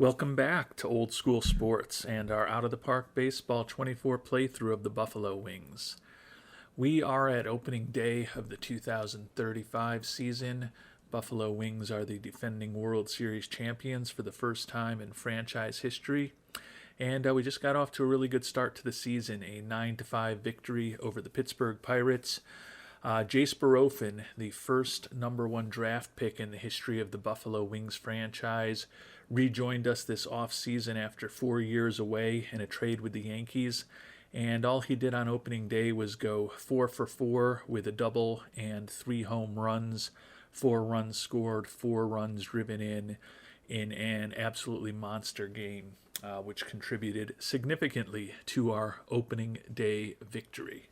Welcome back to Old School Sports and our Out of the Park Baseball 24 playthrough of the Buffalo Wings. We are at opening day of the 2035 season. Buffalo Wings are the defending World Series champions for the first time in franchise history. And we just got off to a really good start to the season, a 9-5 victory over the Pittsburgh Pirates. Jace Barofin, the first number one draft pick in the history of the Buffalo Wings franchise, rejoined us this offseason after 4 years away in a trade with the Yankees. And all he did on opening day was go 4 for 4 with a double and 3 home runs, 4 runs scored, 4 runs driven in an absolutely monster game, which contributed significantly to our opening day victory.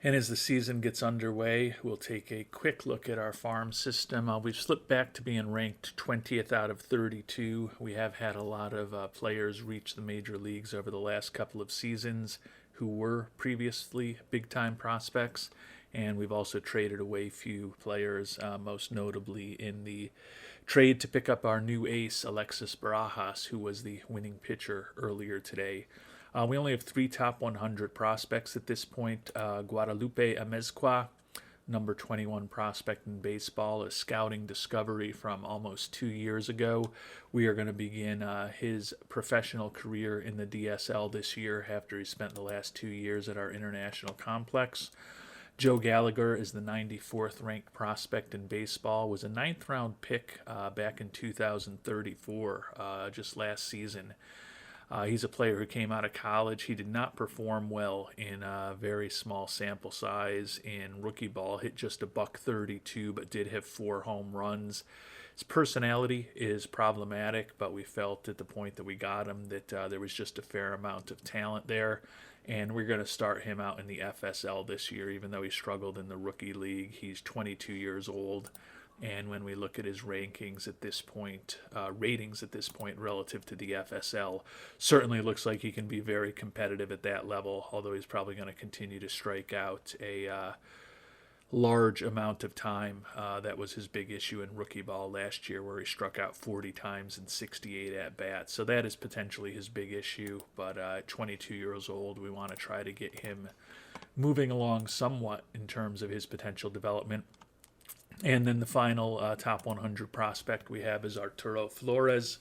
And as the season gets underway, we'll take a quick look at our farm system. We've slipped back to being ranked 20th out of 32. We have had a lot of players reach the major leagues over the last couple of seasons who were previously big-time prospects. And we've also traded away few players, most notably in the trade to pick up our new ace, Alexis Barajas, who was the winning pitcher earlier today. We only have 3 top 100 prospects at this point. Guadalupe Amezcua, number 21 prospect in baseball, a scouting discovery from almost 2 years ago. We are going to begin his professional career in the DSL this year after he spent the last 2 years at our international complex. Joe Gallagher is the 94th ranked prospect in baseball, was a 9th round pick back in 2034, just last season. He's a player who came out of college. He did not perform well in a very small sample size in rookie ball. Hit just a .132, but did have 4 home runs. His personality is problematic, but we felt at the point that we got him that there was just a fair amount of talent there. And we're going to start him out in the FSL this year, even though he struggled in the rookie league. He's 22 years old. And when we look at his rankings at this point, ratings at this point relative to the FSL, certainly looks like he can be very competitive at that level, although he's probably going to continue to strike out a large amount of time. That was his big issue in rookie ball last year, where he struck out 40 times in 68 at-bats. So that is potentially his big issue, but at 22 years old, we want to try to get him moving along somewhat in terms of his potential development. And then the final top 100 prospect we have is Arturo Flores,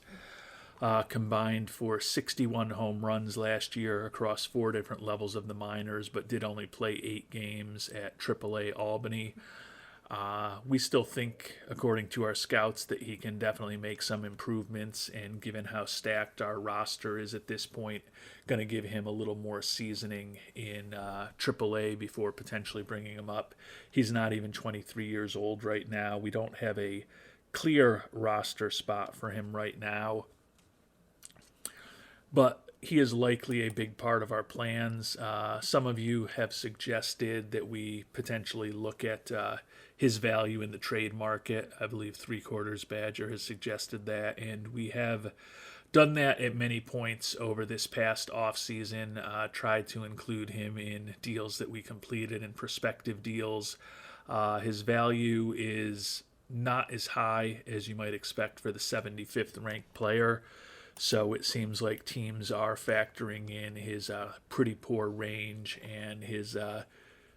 combined for 61 home runs last year across 4 different levels of the minors, but did only play 8 games at AAA Albany. We still think, according to our scouts, that he can definitely make some improvements, and given how stacked our roster is at this point, going to give him a little more seasoning in AAA before potentially bringing him up. He's not even 23 years old right now. We don't have a clear roster spot for him right now, but he is likely a big part of our plans. Some of you have suggested that we potentially look at his value in the trade market. I believe 3/4 Badger has suggested that, and we have done that at many points over this past offseason. Tried to include him in deals that we completed and prospective deals. His value is not as high as you might expect for the 75th ranked player. So it seems like teams are factoring in his pretty poor range and his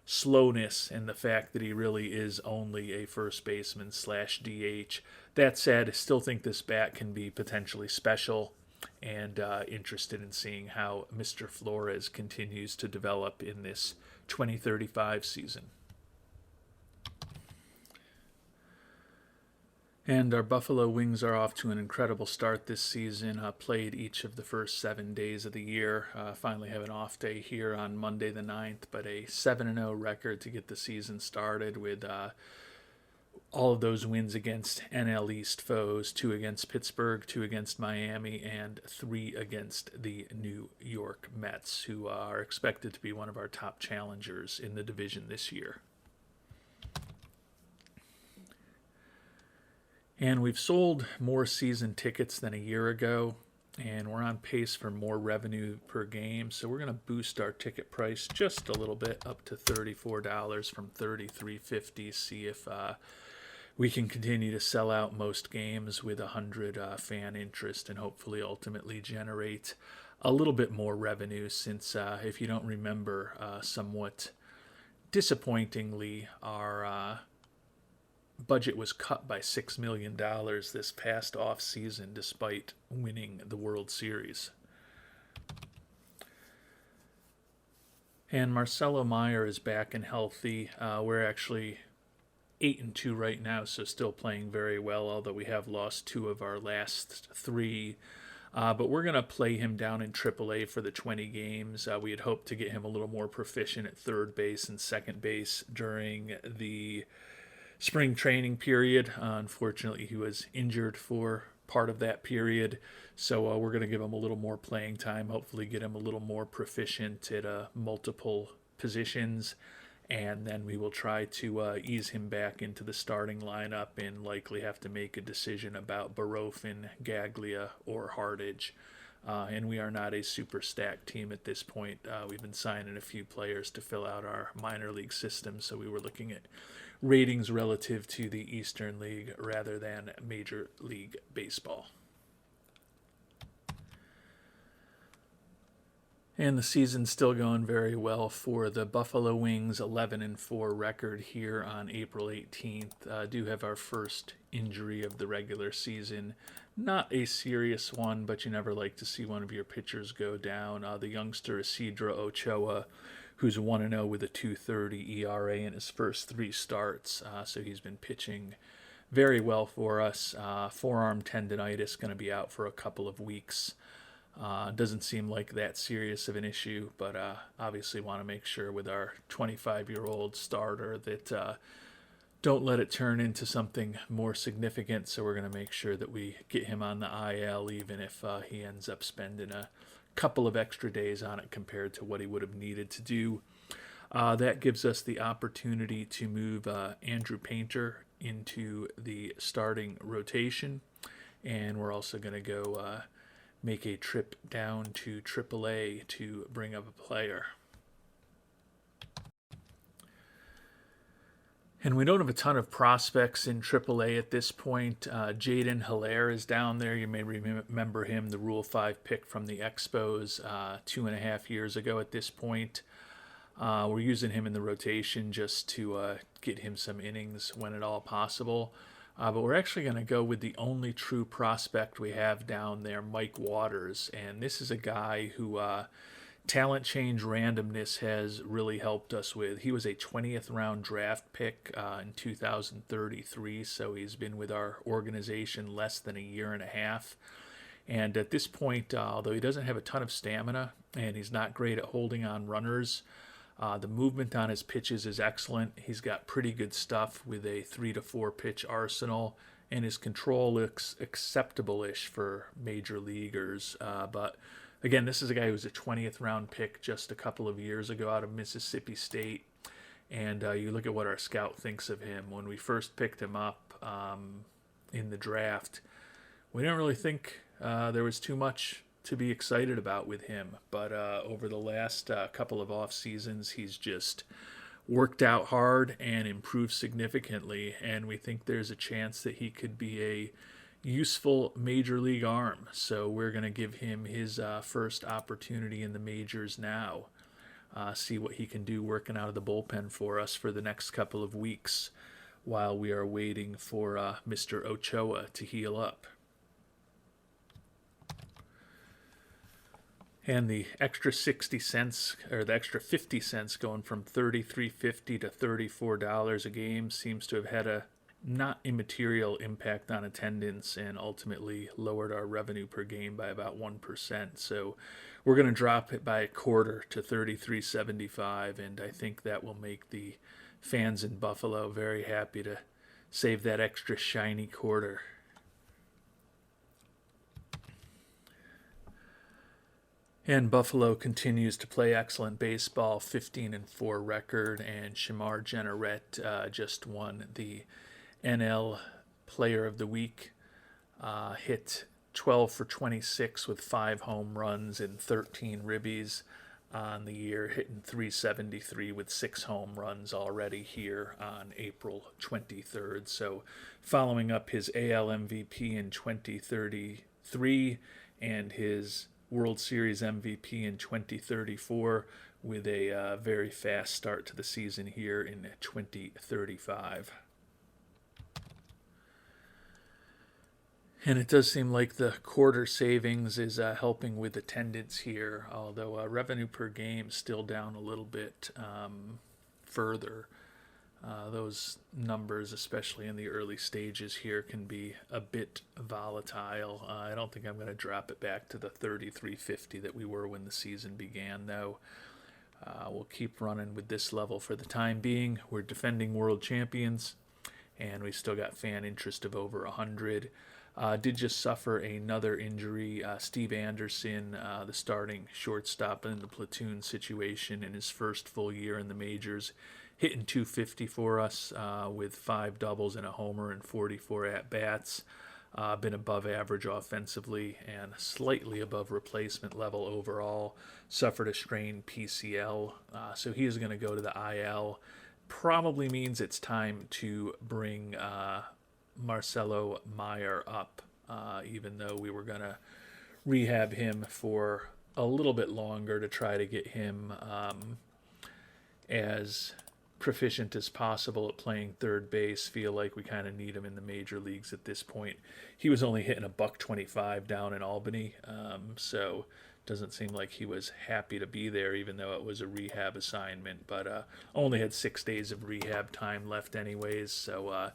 slowness and the fact that he really is only a first baseman / DH. That said, I still think this bat can be potentially special, and interested in seeing how Mr. Flores continues to develop in this 2035 season. And our Buffalo Wings are off to an incredible start this season. Played each of the first 7 days of the year. Finally have an off day here on Monday the 9th, but a 7-0 record to get the season started with all of those wins against NL East foes, 2 against Pittsburgh, 2 against Miami, and 3 against the New York Mets, who are expected to be one of our top challengers in the division this year. And we've sold more season tickets than a year ago, and we're on pace for more revenue per game. So we're going to boost our ticket price just a little bit up to $34 from $33.50. See if we can continue to sell out most games with 100 fan interest and hopefully ultimately generate a little bit more revenue since, if you don't remember, somewhat disappointingly, our budget was cut by $6 million this past off season despite winning the World Series. And Marcelo Meyer is back and healthy. We're actually 8-2 right now, so still playing very well, although we have lost 2 of our last 3. But we're going to play him down in AAA for the 20 games. We had hoped to get him a little more proficient at third base and second base during the spring training period. Unfortunately, he was injured for part of that period, so we're going to give him a little more playing time, hopefully get him a little more proficient at multiple positions, and then we will try to ease him back into the starting lineup and likely have to make a decision about Barofin, Gaglia, or Hardage. And we are not a super stacked team at this point. We've been signing a few players to fill out our minor league system, so we were looking at ratings relative to the Eastern League rather than Major League Baseball. And the season's still going very well for the Buffalo Wings, 11-4 record here on April 18th. Do have our first injury of the regular season. Not a serious one, but you never like to see one of your pitchers go down. The youngster Isidro Ochoa, who's 1-0 with a 2.30 ERA in his first 3 starts. So he's been pitching very well for us. Forearm tendonitis, going to be out for a couple of weeks. Doesn't seem like that serious of an issue, but obviously want to make sure with our 25-year-old starter that don't let it turn into something more significant. So we're going to make sure that we get him on the IL, even if he ends up spending a couple of extra days on it compared to what he would have needed to do. That gives us the opportunity to move Andrew Painter into the starting rotation, and we're also going to go make a trip down to AAA to bring up a player. And we don't have a ton of prospects in AAA at this point. Jaden Hilaire is down there. You may remember him, the Rule 5 pick from the Expos 2.5 years ago at this point. We're using him in the rotation just to get him some innings when at all possible. But we're actually going to go with the only true prospect we have down there, Mike Waters. And this is a guy who talent change randomness has really helped us with. He was a 20th round draft pick in 2033, so he's been with our organization less than a year and a half. And at this point, although he doesn't have a ton of stamina and he's not great at holding on runners, the movement on his pitches is excellent. He's got pretty good stuff with a 3 to 4 pitch arsenal, and his control looks acceptable-ish for major leaguers. But again, this is a guy who was a 20th round pick just a couple of years ago out of Mississippi State. And you look at what our scout thinks of him. When we first picked him up in the draft, we didn't really think there was too much to be excited about with him. But over the last couple of off seasons, he's just worked out hard and improved significantly. And we think there's a chance that he could be a useful major league arm. So we're going to give him his first opportunity in the majors now. See what he can do working out of the bullpen for us for the next couple of weeks while we are waiting for Mr. Ochoa to heal up. And the extra 60 cents, or the extra 50 cents going from $33.50 to $34 a game seems to have had a not immaterial impact on attendance and ultimately lowered our revenue per game by about 1%. So we're going to drop it by a quarter to $33.75, and I think that will make the fans in Buffalo very happy to save that extra shiny quarter. And Buffalo continues to play excellent baseball, 15-4 record, and Shamar Jenneret just won the NL Player of the Week. Hit 12 for 26 with 5 home runs and 13 ribbies. on the year, hitting 373 with 6 home runs already here on April 23rd. So following up his AL MVP in 2033 and his World Series MVP in 2034 with a very fast start to the season here in 2035. And it does seem like the quarter savings is helping with attendance here, although revenue per game still down a little bit further. Those numbers, especially in the early stages here, can be a bit volatile. I don't think I'm going to drop it back to the 33.50 that we were when the season began, though. We'll keep running with this level for the time being. We're defending world champions, and we still got fan interest of over 100. Did just suffer another injury. Steve Anderson, the starting shortstop in the platoon situation in his first full year in the majors, hitting 250 for us with 5 doubles and a homer and 44 at-bats. Been above average offensively and slightly above replacement level overall. Suffered a strained PCL, so he is going to go to the IL. Probably means it's time to bring Marcelo Meyer up, even though we were going to rehab him for a little bit longer to try to get him as proficient as possible at playing third base. Feel like we kind of need him in the major leagues at this point. He was only hitting $125 down in Albany, so doesn't seem like he was happy to be there, even though it was a rehab assignment, but only had 6 days of rehab time left anyways, so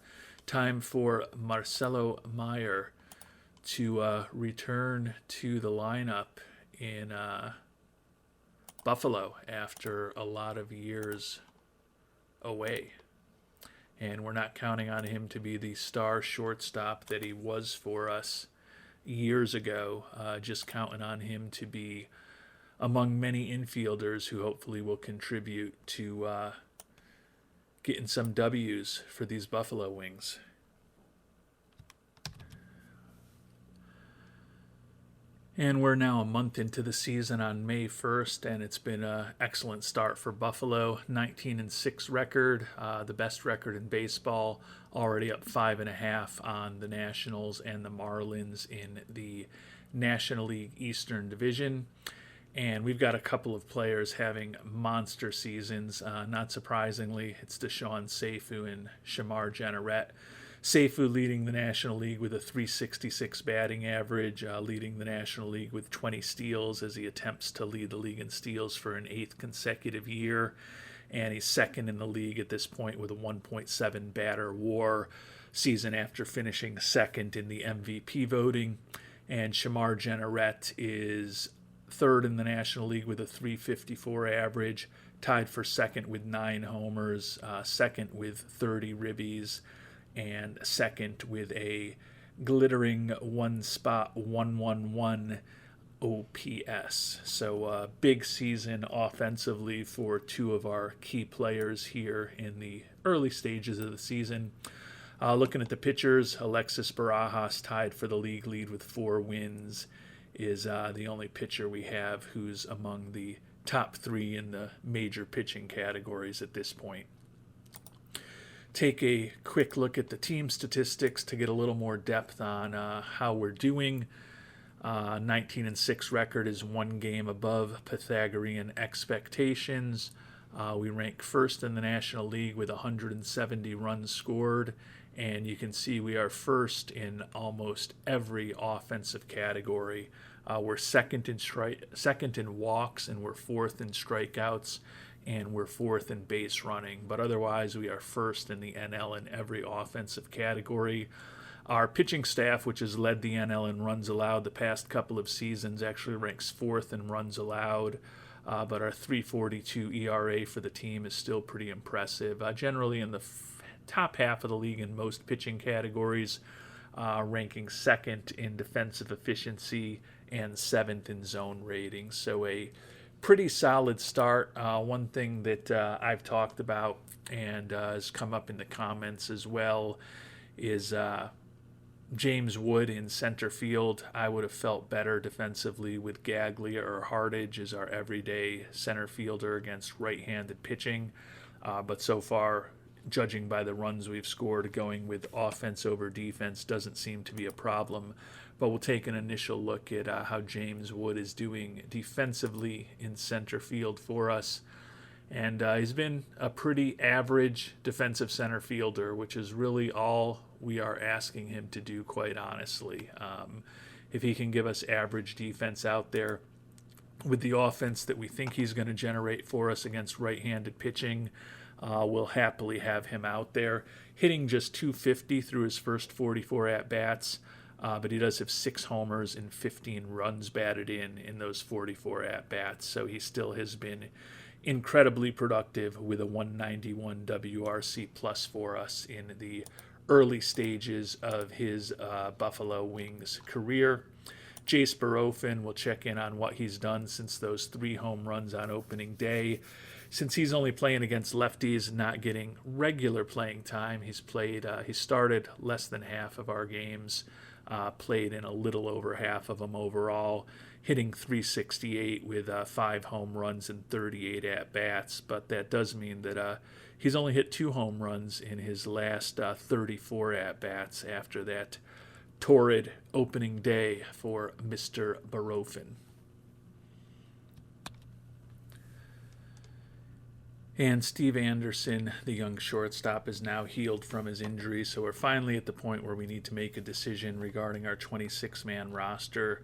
time for Marcelo Meyer to return to the lineup in Buffalo after a lot of years away. And we're not counting on him to be the star shortstop that he was for us years ago, just counting on him to be among many infielders who hopefully will contribute to getting some W's for these Buffalo Wings. And we're now a month into the season on May 1st, and it's been an excellent start for Buffalo. 19-6 record, the best record in baseball, already up 5.5 on the Nationals and the Marlins in the National League Eastern Division. And we've got a couple of players having monster seasons. Not surprisingly, it's Deshaun Seifu and Shamar Jenneret. Seifu leading the National League with a .366 batting average, leading the National League with 20 steals as he attempts to lead the league in steals for an 8th consecutive year. And he's second in the league at this point with a 1.7 batter WAR season after finishing second in the MVP voting. And Shamar Jenneret is third in the National League with a .354 average, tied for second with 9 homers, second with 30 ribbies, and second with a glittering one-spot 111 OPS. So big season offensively for 2 of our key players here in the early stages of the season. Looking at the pitchers, Alexis Barajas, tied for the league lead with 4 wins, is the only pitcher we have who's among the top 3 in the major pitching categories at this point. Take a quick look at the team statistics to get a little more depth on how we're doing. 19-6 record is 1 game above Pythagorean expectations. We rank first in the National League with 170 runs scored, and you can see we are first in almost every offensive category. We're second in walks, and we're 4th in strikeouts, and we're 4th in base running. But otherwise, we are first in the NL in every offensive category. Our pitching staff, which has led the NL in runs allowed the past couple of seasons, actually ranks 4th in runs allowed. But our 3.42 ERA for the team is still pretty impressive. Generally in the top half of the league in most pitching categories, ranking 2nd in defensive efficiency and 7th in zone rating. So a pretty solid start. One thing that I've talked about and has come up in the comments as well is James Wood in center field, I would have felt better defensively with Gaglia or Hardage as our everyday center fielder against right-handed pitching. But so far, judging by the runs we've scored, going with offense over defense doesn't seem to be a problem. But we'll take an initial look at how James Wood is doing defensively in center field for us. And he's been a pretty average defensive center fielder, which is really all we are asking him to do, quite honestly. If he can give us average defense out there with the offense that we think he's going to generate for us against right-handed pitching, we'll happily have him out there. Hitting just 250 through his first 44 at-bats, but he does have 6 homers and 15 runs batted in those 44 at-bats, so he still has been incredibly productive with a 191 WRC plus for us in the early stages of his Buffalo Wings career. Jace Barofin will check in on what he's done since those 3 home runs on opening day. Since he's only playing against lefties, not getting regular playing time, he started less than half of our games, played in a little over half of them overall, hitting .368 with 5 home runs and 38 at-bats, but that does mean that he's only hit 2 home runs in his last 34 at-bats after that torrid opening day for Mr. Barofin. And Steve Anderson, the young shortstop, is now healed from his injury, so we're finally at the point where we need to make a decision regarding our 26-man roster.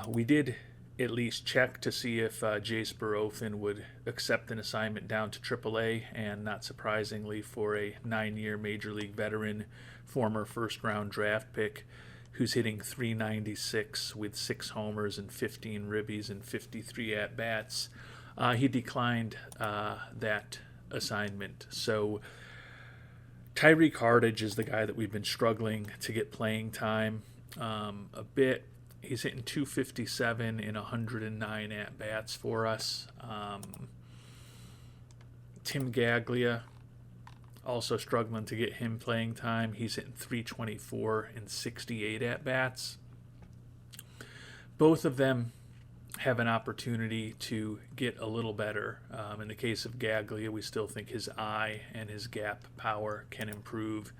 We did at least check to see if Jace Barofin would accept an assignment down to AAA, and not surprisingly, for a 9-year Major League veteran, former first-round draft pick, who's hitting .396 with 6 homers and 15 ribbies and 53 at-bats, he declined that assignment. So Tyreek Hardage is the guy that we've been struggling to get playing time a bit. He's hitting .257 in 109 at-bats for us. Tim Gaglia, also struggling to get him playing time. He's hitting .324 in 68 at-bats. Both of them have an opportunity to get a little better. In the case of Gaglia, we still think his eye and his gap power can improve.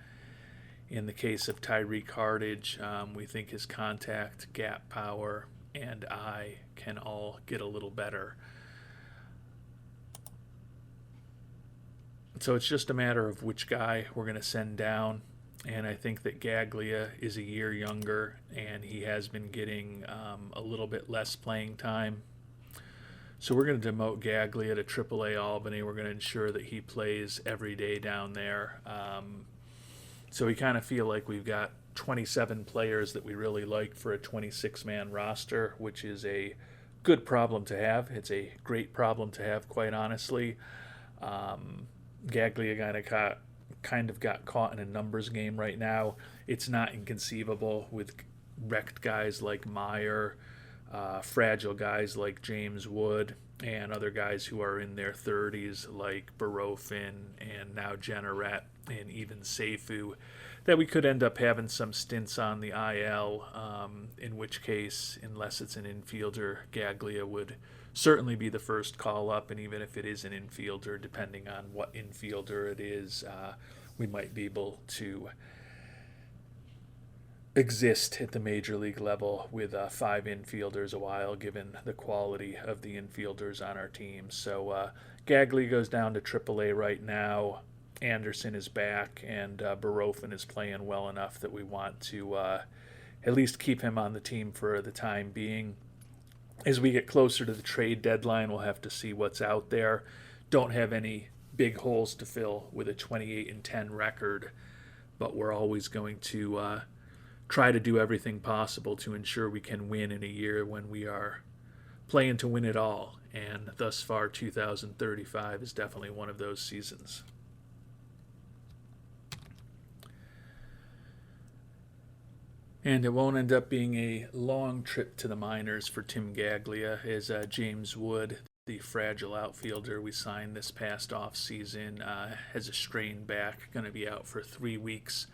In the case of Tyreek Hardage, we think his contact, gap power, and eye can all get a little better. So it's just a matter of which guy we're going to send down. And I think that Gaglia is a year younger, and he has been getting a little bit less playing time. So we're going to demote Gaglia to AAA Albany. We're going to ensure that he plays every day down there. So we kind of feel like we've got 27 players that we really like for a 26-man roster, which is a good problem to have. It's a great problem to have, quite honestly. Gaglia kind of got caught in a numbers game right now. It's not inconceivable with wrecked guys like Meyer, fragile guys like James Wood, and other guys who are in their 30s like Barofin and now Jenneret and even Seifu, that we could end up having some stints on the IL, in which case, unless it's an infielder, Gaglia would certainly be the first call up, and even if it is an infielder, depending on what infielder it is, we might be able to exist at the major league level with 5 infielders a while, given the quality of the infielders on our team. So Gaglia goes down to AAA right now. Anderson is back, and Barofin is playing well enough that we want to at least keep him on the team for the time being. As we get closer to the trade deadline, we'll have to see what's out there. Don't have any big holes to fill with a 28-10 record, but we're always going to try to do everything possible to ensure we can win in a year when we are playing to win it all. And thus far, 2035 is definitely one of those seasons. And it won't end up being a long trip to the minors for Tim Gaglia, as James Wood, the fragile outfielder we signed this past offseason, has a strained back, going to be out for 3 weeks.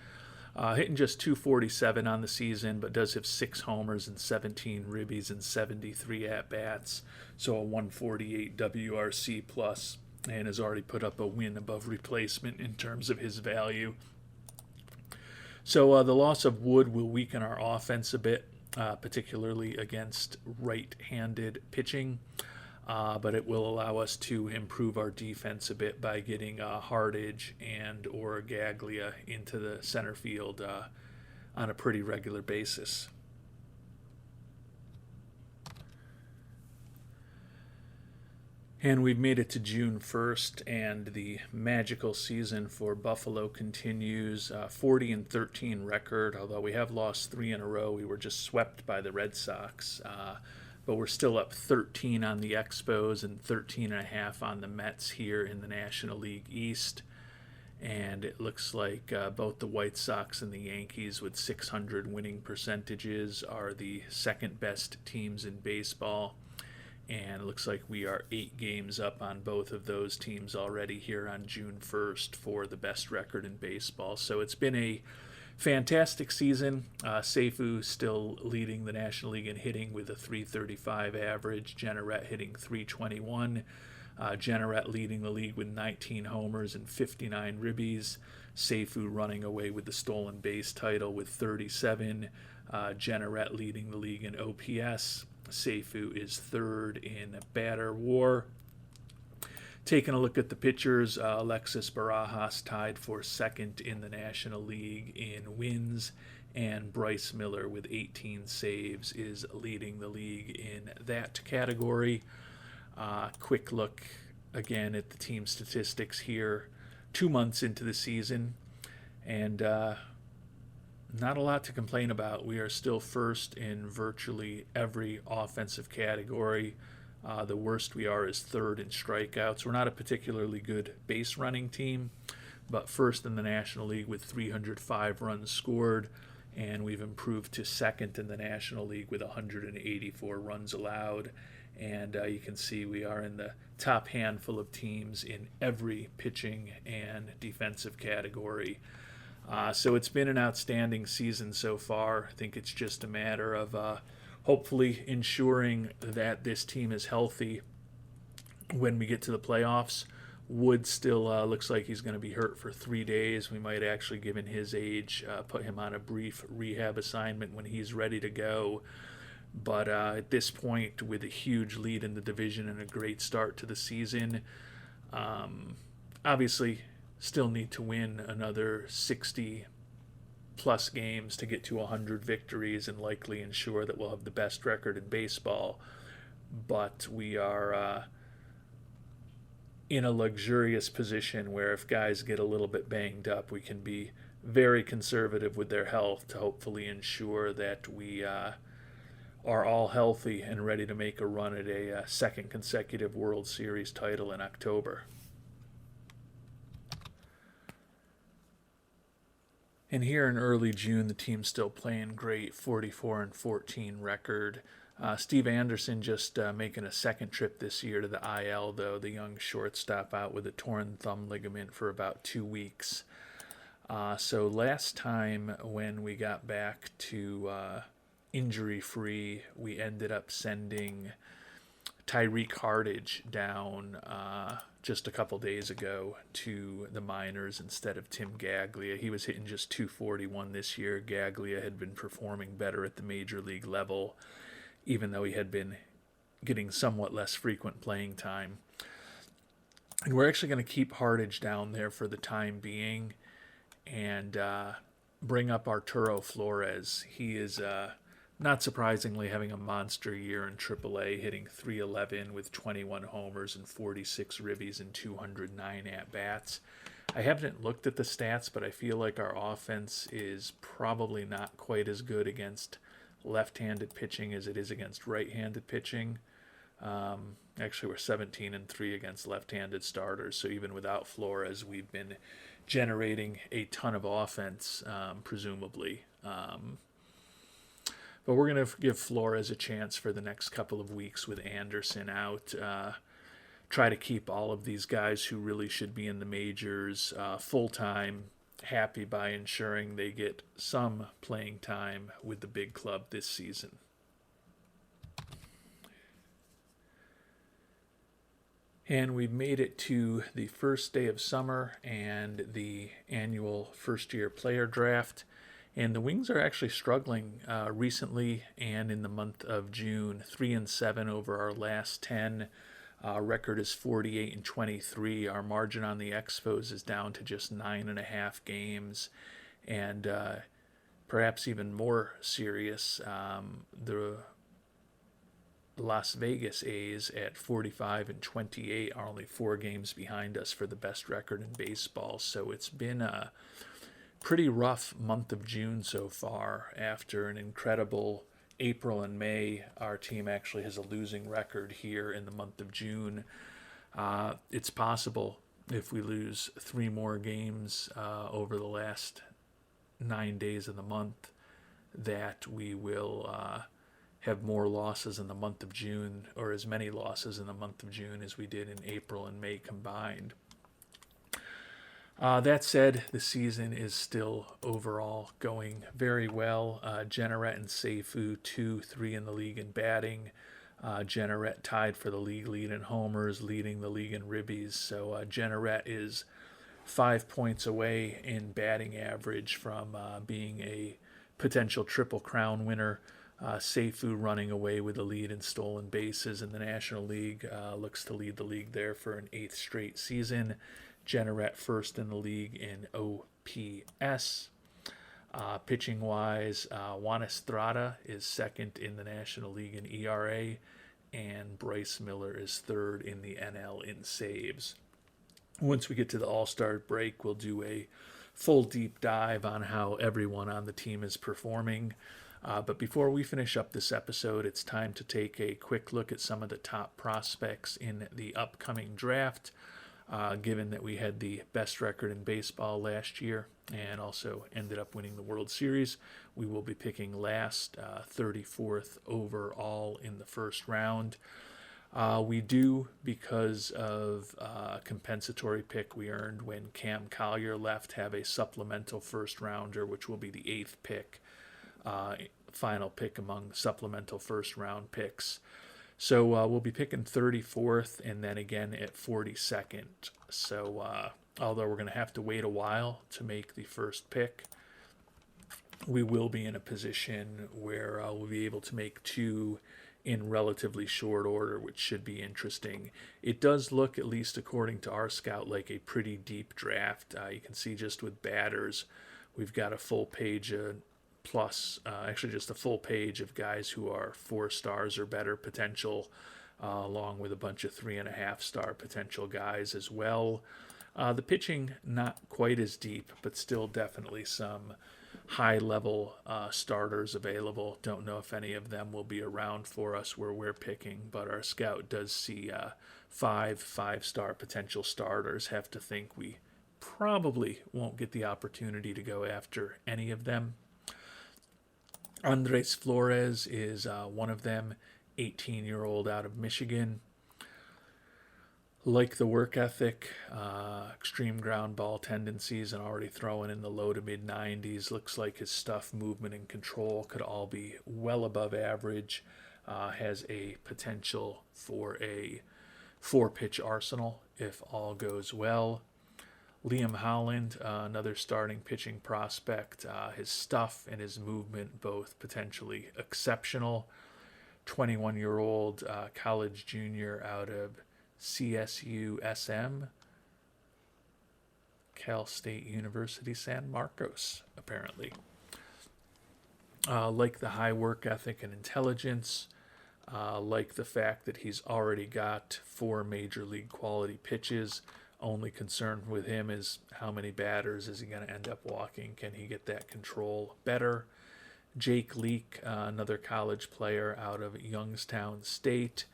Hitting just 247 on the season, but does have 6 homers and 17 ribbies and 73 at-bats, so a 148 WRC plus, and has already put up a win above replacement in terms of his value. So the loss of Wood will weaken our offense a bit, particularly against right-handed pitching. But it will allow us to improve our defense a bit by getting Hardage and or Gaglia into the center field on a pretty regular basis. And we've made it to June 1st, and the magical season for Buffalo continues. 40-13 record, although we have lost 3 in a row. We were just swept by the Red Sox. But we're still up 13 on the Expos and 13.5 on the Mets here in the National League East. And it looks like both the White Sox and the Yankees with 600 winning percentages are the second best teams in baseball. And it looks like we are 8 games up on both of those teams already here on June 1st for the best record in baseball. So it's been a fantastic season. Seifu still leading the National League in hitting with a 335 average. Jenneret hitting 321. Jenneret leading the league with 19 homers and 59 ribbies. Seifu running away with the stolen base title with 37. Jenneret leading the league in OPS. Seifu is third in batter WAR. Taking a look at the pitchers, Alexis Barajas tied for second in the National League in wins, and Bryce Miller with 18 saves is leading the league in that category. Quick look again at the team statistics here, 2 months into the season, and not a lot to complain about. We are still first in virtually every offensive category. The worst we are is third in strikeouts. We're not a particularly good base running team, but first in the National League with 305 runs scored, and we've improved to second in the National League with 184 runs allowed. And you can see we are in the top handful of teams in every pitching and defensive category. So it's been an outstanding season so far. I think it's just a matter of hopefully ensuring that this team is healthy when we get to the playoffs. Wood still looks like he's going to be hurt for 3 days. We might actually, given his age, put him on a brief rehab assignment when he's ready to go. But at this point, with a huge lead in the division and a great start to the season, obviously still need to win another 60 plus games to get to 100 victories and likely ensure that we'll have the best record in baseball. But we are in a luxurious position where if guys get a little bit banged up, we can be very conservative with their health to hopefully ensure that we are all healthy and ready to make a run at a second consecutive World Series title in October. And here in early June, the team's still playing great, 44-14 record. Steve Anderson just making a second trip this year to the IL, though, the young shortstop out with a torn thumb ligament for about 2 weeks. So last time when we got back to injury-free, we ended up sending Tyreek Hardage down just a couple days ago to the minors instead of Tim Gaglia. He was hitting just 241 this year. Gaglia had been performing better at the major league level, even though he had been getting somewhat less frequent playing time. And we're actually going to keep Hardage down there for the time being and bring up Arturo Flores. He is not surprisingly having a monster year in AAA, hitting .311 with 21 homers and 46 ribbies and 209 at-bats. I haven't looked at the stats, but I feel like our offense is probably not quite as good against left-handed pitching as it is against right-handed pitching. Actually, we're 17-3 against left-handed starters, so even without Flores, we've been generating a ton of offense, presumably. But we're going to give Flores a chance for the next couple of weeks with Anderson out. Try to keep all of these guys who really should be in the majors full-time happy by ensuring they get some playing time with the big club this season. And we've made it to the first day of summer and the annual first-year player draft. And the Wings are actually struggling recently and in the month of June. 3-7 over our last 10. Record is 48-23. Our margin on the Expos is down to just 9.5 games. And perhaps even more serious, the Las Vegas A's at 45-28 are only 4 games behind us for the best record in baseball. So it's been a pretty rough month of June so far. After an incredible April and May, our team actually has a losing record here in the month of June. It's possible if we lose 3 more games over the last 9 days of the month that we will have more losses in the month of June, or as many losses in the month of June as we did in April and May combined. That said, the season is still overall going very well. Jenneret and Seifu, 2-3 in the league in batting. Jenneret tied for the league lead in homers, leading the league in ribbies. So Jenneret is 5 points away in batting average from being a potential Triple Crown winner. Seifu running away with the lead in stolen bases in the National League, looks to lead the league there for an 8th straight season. Jenneret first in the league in OPS. Pitching-wise, Juan Estrada is second in the National League in ERA, and Bryce Miller is third in the NL in saves. Once we get to the All-Star break, we'll do a full deep dive on how everyone on the team is performing. But before we finish up this episode, it's time to take a quick look at some of the top prospects in the upcoming draft. Given that we had the best record in baseball last year and also ended up winning the World Series, we will be picking last, 34th overall in the first round. We do, because of a compensatory pick we earned when Cam Collier left, have a supplemental first rounder, which will be the 8th pick, final pick among supplemental first round picks. So we'll be picking 34th and then again at 42nd. So although we're going to have to wait a while to make the first pick, we will be in a position where we'll be able to make 2 in relatively short order, which should be interesting. It does look, at least according to our scout, like a pretty deep draft. You can see just with batters, we've got a full page actually just a full page of guys who are 4 stars or better potential, along with a bunch of 3.5-star potential guys as well. The pitching, not quite as deep, but still definitely some high-level starters available. Don't know if any of them will be around for us where we're picking, but our scout does see 5 5-star potential starters. Have to think we probably won't get the opportunity to go after any of them. Andres Flores is one of them, 18-year-old out of Michigan. Like the work ethic, extreme ground ball tendencies, and already throwing in the low to mid 90s. Looks like his stuff, movement, and control could all be well above average. Has a potential for a 4-pitch arsenal if all goes well. Liam Holland, another starting pitching prospect. His stuff and his movement both potentially exceptional. 21-year-old college junior out of CSU-SM, Cal State University San Marcos, apparently. Like the high work ethic and intelligence, like the fact that he's already got 4 major league quality pitches. Only concern with him is how many batters is he going to end up walking? Can he get that control better? Jake Leake, another college player out of Youngstown State.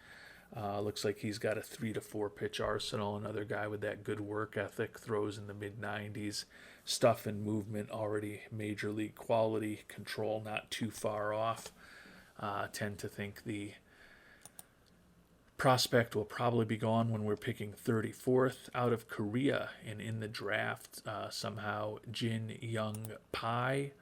Looks like he's got a 3 to 4 pitch arsenal. Another guy with that good work ethic, throws in the mid 90s. Stuff and movement already major league quality. Control not too far off. Tend to think the Prospect will probably be gone when we're picking 34th out of Korea, and in the draft, somehow Jin Young Pai.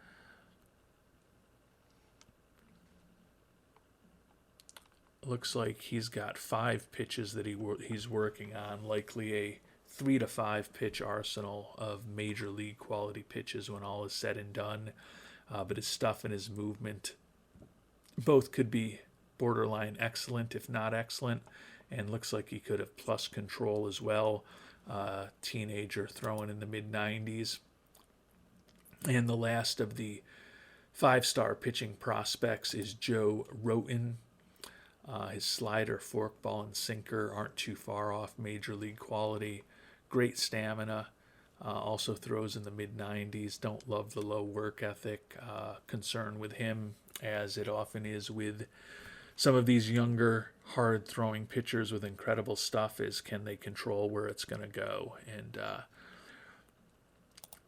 Looks like he's got 5 pitches that he's working on, likely a 3 to 5 pitch arsenal of major league quality pitches when all is said and done. But his stuff and his movement both could be borderline excellent, if not excellent, and looks like he could have plus control as well. Teenager throwing in the mid 90s. And the last of the 5-star pitching prospects is Joe Roten. His slider, forkball, and sinker aren't too far off major league quality. Great stamina. Also throws in the mid 90s. Don't love the low work ethic. Concern with him, as it often is with some of these younger, hard throwing pitchers with incredible stuff, is can they control where it's going to go? And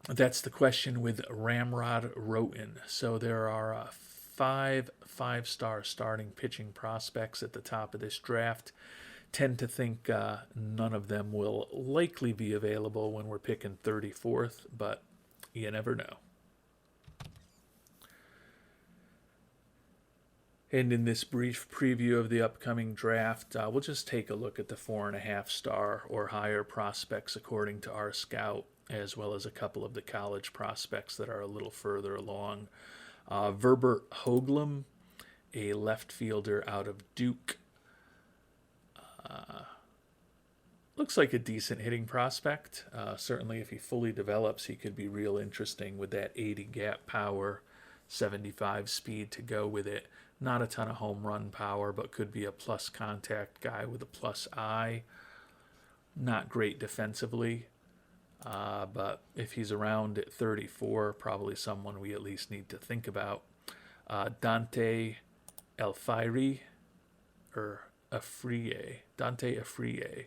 that's the question with Ramrod Roten. So there are 5 5-star starting pitching prospects at the top of this draft. Tend to think none of them will likely be available when we're picking 34th, but you never know. And in this brief preview of the upcoming draft, we'll just take a look at the 4.5-star or higher prospects according to our scout, as well as a couple of the college prospects that are a little further along. Verbert Hoglum, a left fielder out of Duke. Looks like a decent hitting prospect. Certainly if he fully develops, he could be real interesting with that 80 gap power, 75 speed to go with it. Not a ton of home run power, but could be a plus contact guy with a plus eye. Not great defensively, but if he's around at 34, probably someone we at least need to think about. Dante Alfieri, or Afriye. Dante Afriye,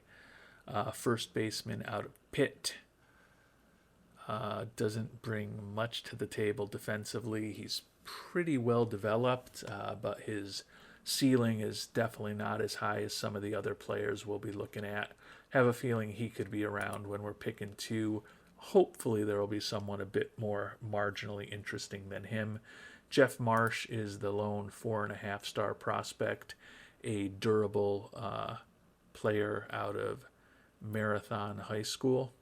first baseman out of Pitt. Doesn't bring much to the table defensively. He's pretty well developed, but his ceiling is definitely not as high as some of the other players we'll be looking at. Have a feeling he could be around when we're picking 2. Hopefully there will be someone a bit more marginally interesting than him. Jeff Marsh is the lone 4.5-star prospect, a durable player out of Marathon High School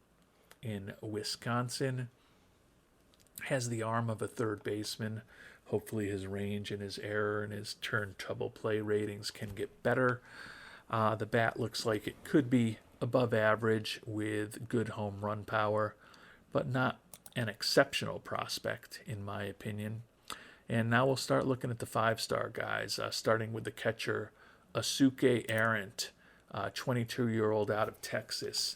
in Wisconsin. Has the arm of a third baseman. Hopefully his range and his error and his turn trouble play ratings can get better. The bat looks like it could be above average with good home run power, but not an exceptional prospect in my opinion. And now we'll start looking at the 5-star guys, starting with the catcher Asuke Arendt, 22-year-old out of Texas.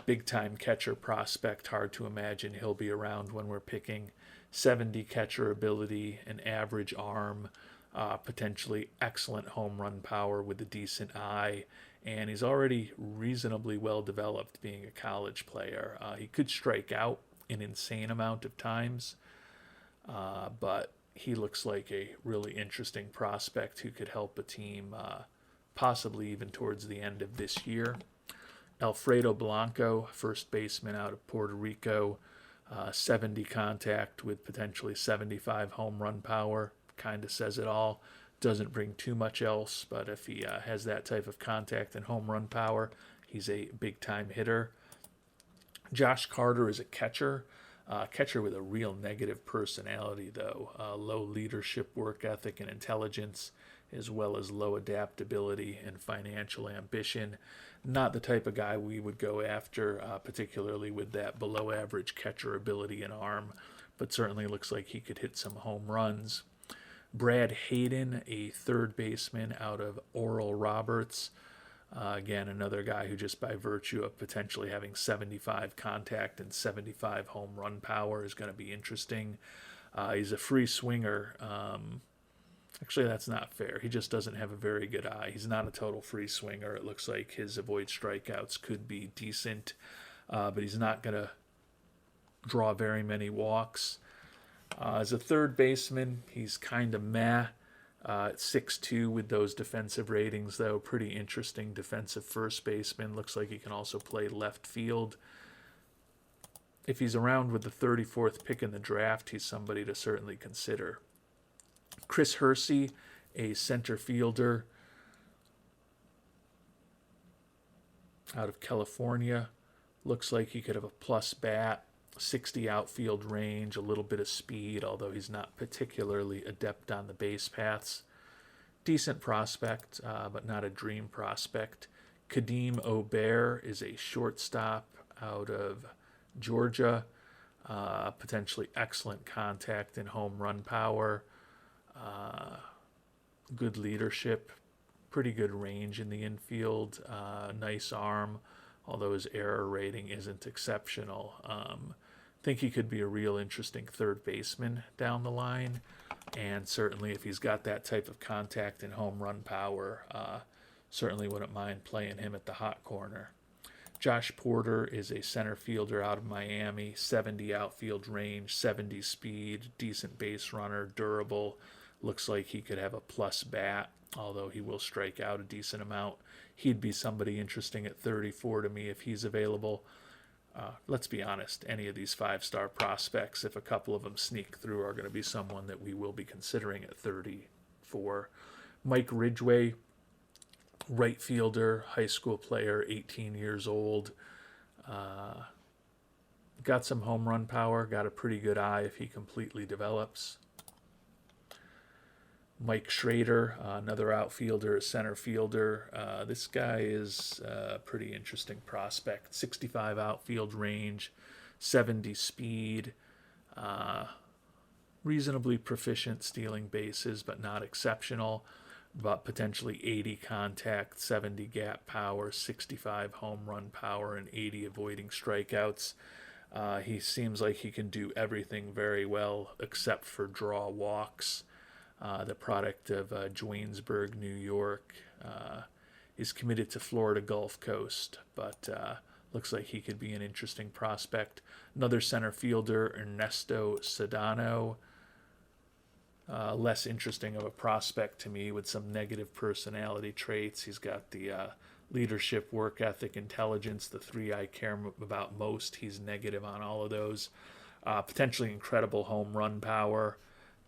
Big-time catcher prospect. Hard to imagine he'll be around when we're picking. 70 catcher ability, an average arm, potentially excellent home run power with a decent eye, and he's already reasonably well developed being a college player. He could strike out an insane amount of times, but he looks like a really interesting prospect who could help a team possibly even towards the end of this year. Alfredo Blanco, first baseman out of Puerto Rico, 70 contact with potentially 75 home run power. Kind of says it all. Doesn't bring too much else, but if he has that type of contact and home run power, he's a big-time hitter. Josh Carter is a catcher. Catcher with a real negative personality, though. Low leadership, work ethic, and intelligence, as well as low adaptability and financial ambition. Not the type of guy we would go after, particularly with that below-average catcher ability and arm, but certainly looks like he could hit some home runs. Brad Hayden, a third baseman out of Oral Roberts. Again, another guy who just by virtue of potentially having 75 contact and 75 home run power is going to be interesting. He's a free swinger. Actually, that's not fair. He just doesn't have a very good eye. He's not a total free swinger. It looks like his avoid strikeouts could be decent, but he's not going to draw very many walks. As a third baseman, he's kind of meh. At 6'2" with those defensive ratings, though, pretty interesting defensive first baseman. Looks like he can also play left field. If he's around with the 34th pick in the draft, he's somebody to certainly consider. Chris Hersey, a center fielder out of California. Looks like he could have a plus bat, 60 outfield range, a little bit of speed, although he's not particularly adept on the base paths. Decent prospect, but not a dream prospect. Kadeem Obear is a shortstop out of Georgia. Potentially excellent contact and home run power. Good leadership. Pretty good range in the infield. Nice arm, although his error rating isn't exceptional. Think he could be a real interesting third baseman down the line. And certainly if he's got that type of contact and home run power, certainly wouldn't mind playing him at the hot corner. Josh Porter is a center fielder out of Miami, 70 outfield range, 70 speed, decent base runner, durable. Looks like he could have a plus bat, although he will strike out a decent amount. He'd be somebody interesting at 34 to me if he's available. Let's be honest, any of these five-star prospects, if a couple of them sneak through, are going to be someone that we will be considering at 34. Mike Ridgway, right fielder, high school player, 18 years old. Got some home run power, got a pretty good eye if he completely develops. Mike Schrader, another outfielder, a center fielder. This guy is a pretty interesting prospect. 65 outfield range, 70 speed, reasonably proficient stealing bases, but not exceptional. But potentially 80 contact, 70 gap power, 65 home run power, and 80 avoiding strikeouts. He seems like he can do everything very well except for draw walks. The product of Johannesburg, New York, is committed to Florida Gulf Coast, but looks like he could be an interesting prospect. Another center fielder, Ernesto Sedano, less interesting of a prospect to me with some negative personality traits. He's got the leadership, work ethic, intelligence, the three I care about most. He's negative on all of those. Potentially incredible home run power,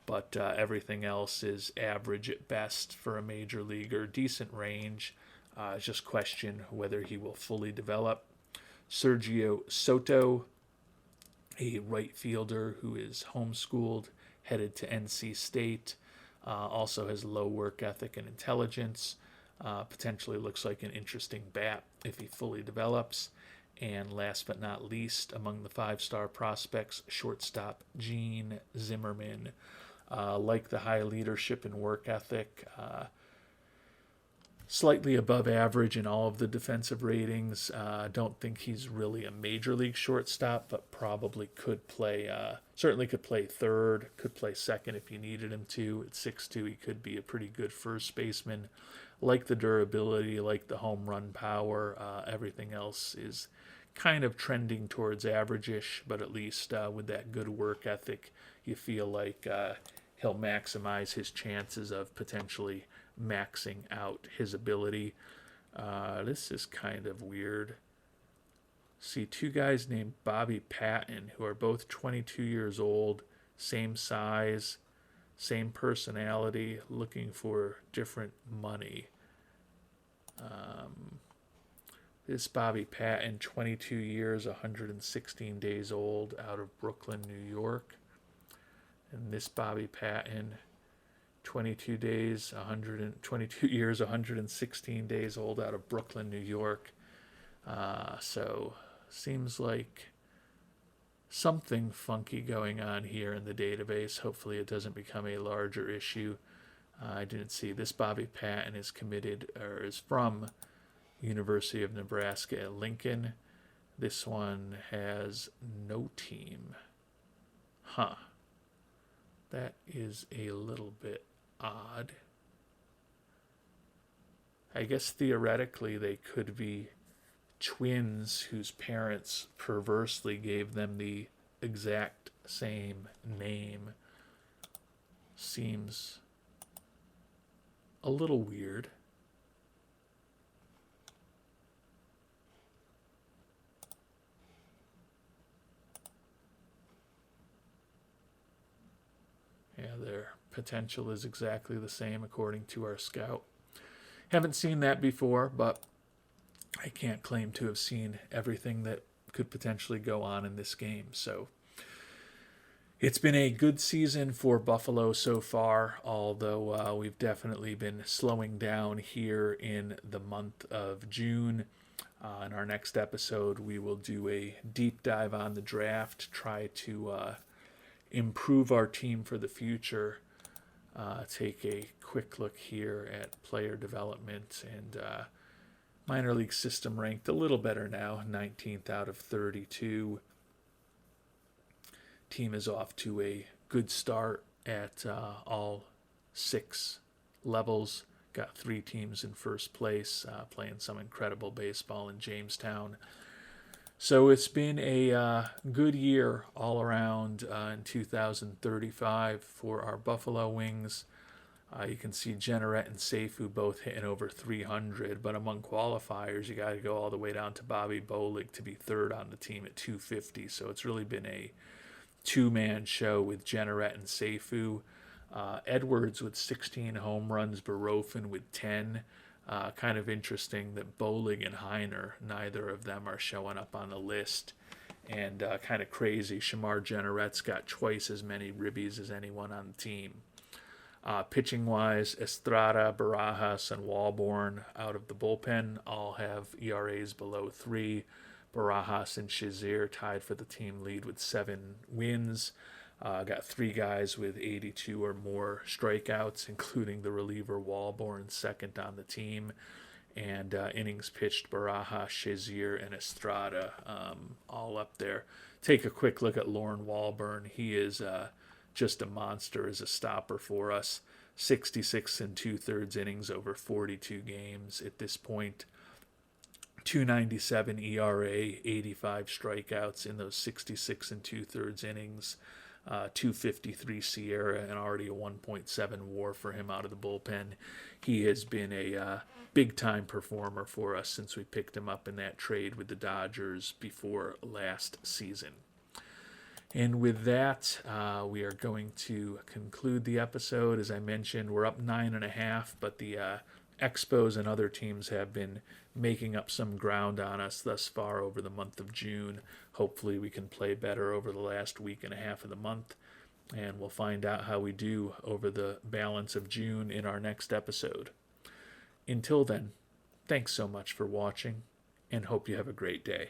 but everything else is average at best for a major leaguer. Decent range. Just question whether he will fully develop. Sergio Soto, a right fielder who is homeschooled, headed to NC State. Also has low work ethic and intelligence. Potentially looks like an interesting bat if he fully develops. And last but not least, among the five-star prospects, shortstop Gene Zimmerman. Like the high leadership and work ethic, slightly above average in all of the defensive ratings. Don't think he's really a major league shortstop, but probably could play, certainly could play third, could play second if you needed him to. At 6'2", he could be a pretty good first baseman. Like the durability, like the home run power, everything else is kind of trending towards average-ish, but at least with that good work ethic, you feel like he'll maximize his chances of potentially maxing out his ability. This is kind of weird. See two guys named Bobby Patton who are both 22 years old, same size, same personality, looking for different money. This Bobby Patton, 22 years, 116 days old, out of Brooklyn, New York. And this Bobby Patton, 22 years, 116 days old, out of Brooklyn, New York. So seems like something funky going on here in the database. Hopefully it doesn't become a larger issue. I didn't see this Bobby Patton is committed or is from University of Nebraska at Lincoln. This one has no team. Huh. That is a little bit odd. I guess theoretically they could be twins whose parents perversely gave them the exact same name. Seems a little weird. Yeah, their potential is exactly the same according to our scout. Haven't seen that before, but I can't claim to have seen everything that could potentially go on in this game. So it's been a good season for Buffalo so far, although we've definitely been slowing down here in the month of June. In our next episode, we will do a deep dive on the draft, try to improve our team for the future. Take a quick look here at player development, and minor league system ranked a little better now, 19th out of 32. Team is off to a good start at all 6 levels. Got 3 teams in first place, playing some incredible baseball in Jamestown. So it's been a good year all around in 2035 for our Buffalo Wings. You can see Jenneret and Seifu both hitting over 300, but among qualifiers, you got to go all the way down to Bobby Bolig to be third on the team at 250. So it's really been a 2-man show with Jenneret and Seifu. Edwards with 16 home runs, Barofin with 10. Kind of interesting that Bolig and Heiner, neither of them are showing up on the list. And kind of crazy, Shamar Jenneret's got twice as many ribbies as anyone on the team. Pitching-wise, Estrada, Barajas, and Walborn out of the bullpen all have ERAs below 3. Barajas and Shazier tied for the team lead with 7 wins. Got 3 guys with 82 or more strikeouts, including the reliever Walborn, second on the team. And innings pitched, Barajas, Shazier, and Estrada all up there. Take a quick look at Lauren Walborn. He is just a monster as a stopper for us. 66 and 2/3 innings over 42 games at this point. 297 ERA, 85 strikeouts in those 66 and 2/3 innings. 253 Sierra, and already a 1.7 WAR for him out of the bullpen. He has been a big-time performer for us since we picked him up in that trade with the Dodgers before last season. And with that, we are going to conclude the episode. As I mentioned, we're up 9.5, but the Expos and other teams have been making up some ground on us thus far over the month of June. Hopefully we can play better over the last week and a half of the month, and we'll find out how we do over the balance of June in our next episode. Until then, thanks so much for watching, and hope you have a great day.